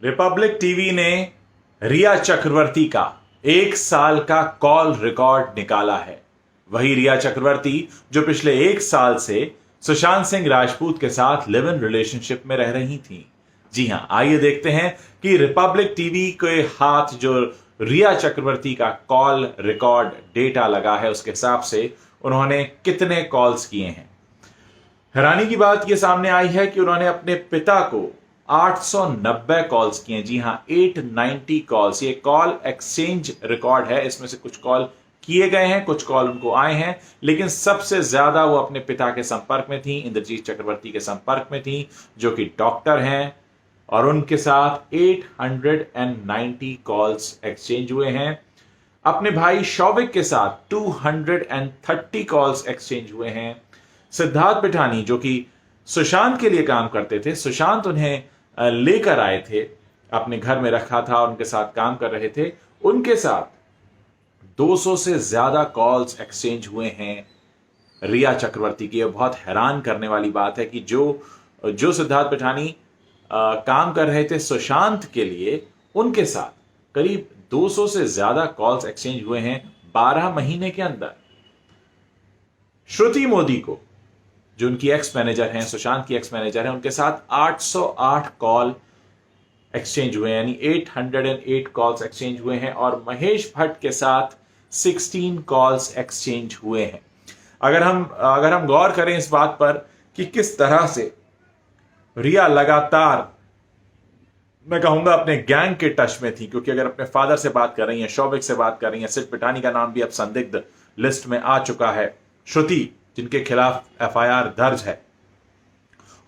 Republic TV ने रिया चक्रवर्ती का 1 साल का कॉल रिकॉर्ड निकाला है। वही रिया चक्रवर्ती जो पिछले 1 साल से सुशांत सिंह राजपूत के साथ लिव इन रिलेशनशिप में रह रही थी। जी हां, आइए देखते हैं कि रिपब्लिक टीवी के हाथ जो रिया चक्रवर्ती का कॉल रिकॉर्ड डेटा लगा है उसके हिसाब से उन्होंने कितने कॉल्स किए हैं। हैरानी की बात यह सामने आई है कि उन्होंने अपने पिता को 890 कॉल्स किए। जी हां, 890 कॉल्स। ये कॉल एक्सचेंज रिकॉर्ड है। इसमें से कुछ कॉल किए गए हैं, कुछ कॉल उनको आए हैं, लेकिन सबसे ज्यादा वो अपने पिता के संपर्क में थी, इंद्रजीत चक्रवर्ती के संपर्क में थी, जो कि डॉक्टर हैं, और उनके साथ 890 कॉल्स एक्सचेंज हुए हैं। अपने भाई शौविक के साथ 230 कॉल्स एक्सचेंज हुए हैं। सिद्धार्थ पिठानी जो कि सुशांत के लिए काम करते थे, सुशांत उन्हें लेकर आए थे, अपने घर में रखा था और उनके साथ काम कर रहे थे, उनके साथ 200 से ज्यादा कॉल्स एक्सचेंज हुए हैं रिया चक्रवर्ती की। यह बहुत हैरान करने वाली बात है कि जो सिद्धार्थ पिठानी काम कर रहे थे सुशांत के लिए, उनके साथ करीब 200 से ज्यादा कॉल्स एक्सचेंज हुए हैं 12 महीने के अंदर। श्रुति मोदी को, जो उनकी एक्स मैनेजर हैं, सुशांत की एक्स मैनेजर हैं, उनके साथ 808 कॉल एक्सचेंज हुए हैं, यानी 808 कॉल्स एक्सचेंज हुए हैं। और महेश भट्ट के साथ 16 कॉल्स एक्सचेंज हुए हैं। अगर हम गौर करें इस बात पर कि किस तरह से रिया लगातार, मैं कहूंगा, अपने गैंग के टच में थी, क्योंकि अगर अपने फादर से बात कर रही हैं, शौविक से बात कर रही हैं, सिद्ध पिठानी का नाम भी अब संदिग्ध लिस्ट में आ चुका है, श्रुति जिनके खिलाफ एफआईआर दर्ज है,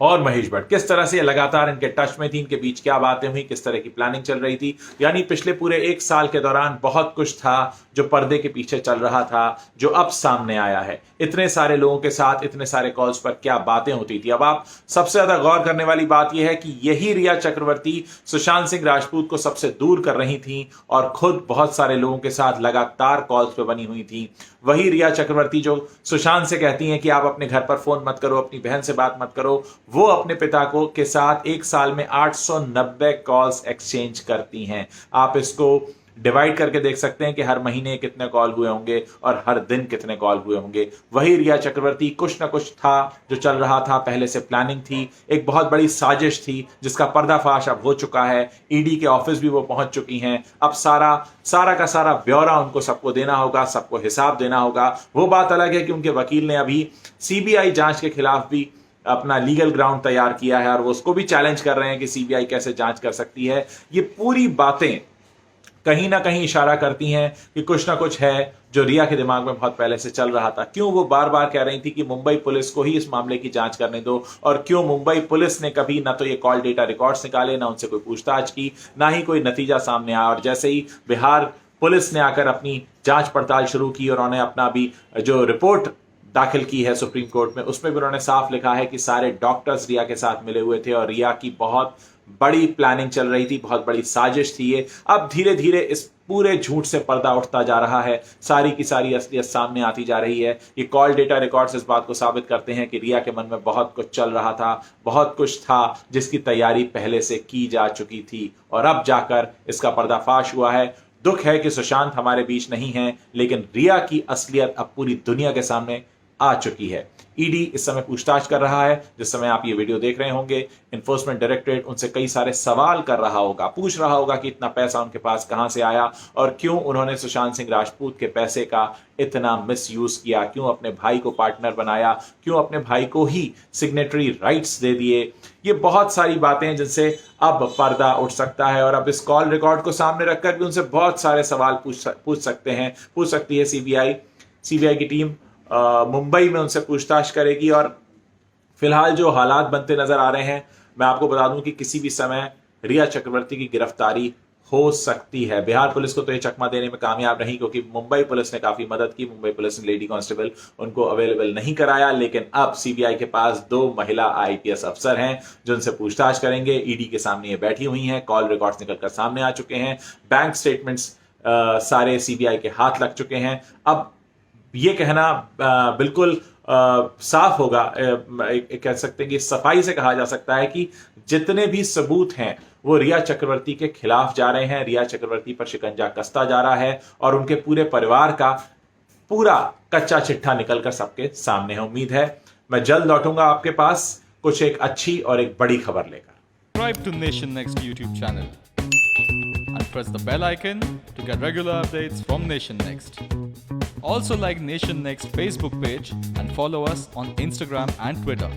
और महेश भट्ट, किस तरह से लगातार इनके टच में थी, इनके बीच क्या बातें हुई, किस तरह की प्लानिंग चल रही थी। यानी पिछले पूरे 1 साल के दौरान बहुत कुछ था जो पर्दे के पीछे चल रहा था, जो अब सामने आया है। इतने सारे लोगों के साथ इतने सारे कॉल्स पर क्या बातें होती थी। अब आप सबसे ज्यादा गौर करने वाली बात यह है कि यही रिया चक्रवर्ती सुशांत सिंह राजपूत को सबसे दूर कर रही थी और खुद बहुत सारे लोगों के साथ लगातार कॉल्स पे बनी हुई थी। वही रिया चक्रवर्ती जो सुशांत से कहती हैं कि आप अपने घर पर फोन मत करो, अपनी बहन से बात मत करो, वो अपने पिता को के साथ 1 साल में 890 कॉल्स एक्सचेंज करती हैं। आप इसको डिवाइड करके देख सकते हैं कि हर महीने कितने कॉल हुए होंगे और हर दिन कितने कॉल हुए होंगे। वही रिया चक्रवर्ती, कुछ ना कुछ था जो चल रहा था, पहले से प्लानिंग थी, एक बहुत बड़ी साजिश थी जिसका पर्दाफाश अब हो चुका है। ईडी के ऑफिस भी वो पहुंच चुकी हैं। अब सारा का सारा ब्यौरा उनको सबको देना होगा, सबको हिसाब देना होगा। वो बात अलग है कि उनके वकील ने अभी सीबीआई जांच के खिलाफ भी अपना लीगल ग्राउंड तैयार किया है और वो उसको भी चैलेंज कर रहे हैं कि सीबीआई कैसे जांच कर सकती है। ये पूरी बातें कहीं ना कहीं इशारा करती हैं कि कुछ ना कुछ है जो रिया के दिमाग में बहुत पहले से चल रहा था। क्यों वो बार बार कह रही थी कि मुंबई पुलिस को ही इस मामले की जांच करने दो, और क्यों मुंबई पुलिस ने कभी ना तो ये कॉल डेटा रिकॉर्ड्स निकाले, ना उनसे कोई पूछताछ की, ना ही कोई नतीजा सामने आया। और जैसे ही बिहार पुलिस ने आकर अपनी जांच पड़ताल शुरू की और उन्होंने अपना भी जो रिपोर्ट दाखिल की है सुप्रीम कोर्ट में, उसमें भी उन्होंने साफ लिखा है कि सारे डॉक्टर्स रिया के साथ मिले हुए थे और रिया की बहुत बड़ी प्लानिंग चल रही थी, बहुत बड़ी साजिश थी ये। अब धीरे धीरे इस पूरे झूठ से पर्दा उठता जा रहा है, सारी की सारी असलियत सामने आती जा रही है। ये कॉल डेटा रिकॉर्ड्स इस बात को साबित करते हैं कि रिया के मन में बहुत कुछ चल रहा था, बहुत कुछ था जिसकी तैयारी पहले से की जा चुकी थी, और अब जाकर इसका पर्दाफाश हुआ है। दुख है कि सुशांत हमारे बीच नहीं है, लेकिन रिया की असलियत अब पूरी दुनिया के सामने आ चुकी है। ईडी इस समय पूछताछ कर रहा है। जिस समय आप ये वीडियो देख रहे होंगे, इन्फोर्समेंट डायरेक्टरेट उनसे कई सारे सवाल कर रहा होगा, पूछ रहा होगा कि इतना पैसा उनके पास कहां से आया और क्यों उन्होंने सुशांत सिंह राजपूत के पैसे का इतना मिसयूज किया, क्यों अपने भाई को पार्टनर बनाया, क्यों अपने भाई को ही सिग्नेटरी राइट्स दे दिए। ये बहुत सारी बातें हैं जिनसे अब पर्दा उठ सकता है, और अब इस कॉल रिकॉर्ड को सामने रखकर भी उनसे बहुत सारे सवाल पूछ सकती है सीबीआई की टीम। मुंबई में उनसे पूछताछ करेगी, और फिलहाल जो हालात बनते नजर आ रहे हैं, मैं आपको बता दूं कि किसी भी समय रिया चक्रवर्ती की गिरफ्तारी हो सकती है। बिहार पुलिस को तो ये चकमा देने में कामयाब नहीं, क्योंकि मुंबई पुलिस ने काफी मदद की। मुंबई पुलिस ने लेडी कांस्टेबल उनको अवेलेबल नहीं कराया, लेकिन अब सीबीआई के पास 2 महिला आईपीएस अफसर हैं जो उनसे पूछताछ करेंगे। ईडी के सामने ये बैठी हुई हैं, कॉल रिकॉर्ड्स निकलकर सामने आ चुके हैं, बैंक स्टेटमेंट्स सारे सीबीआई के हाथ लग चुके हैं। अब ये कहना बिल्कुल साफ होगा, कह सकते हैं कि सफाई से कहा जा सकता है कि जितने भी सबूत हैं वो रिया चक्रवर्ती के खिलाफ जा रहे हैं। रिया चक्रवर्ती पर शिकंजा कसता जा रहा है और उनके पूरे परिवार का पूरा कच्चा चिट्ठा निकलकर सबके सामने है। उम्मीद है मैं जल्द लौटूंगा आपके पास कुछ एक अच्छी और एक बड़ी खबर लेकर। Subscribe to Nation Next YouTube channel and press the bell icon to get regular updates from Nation Next. Also like Nation Next Facebook page and follow us on Instagram and Twitter.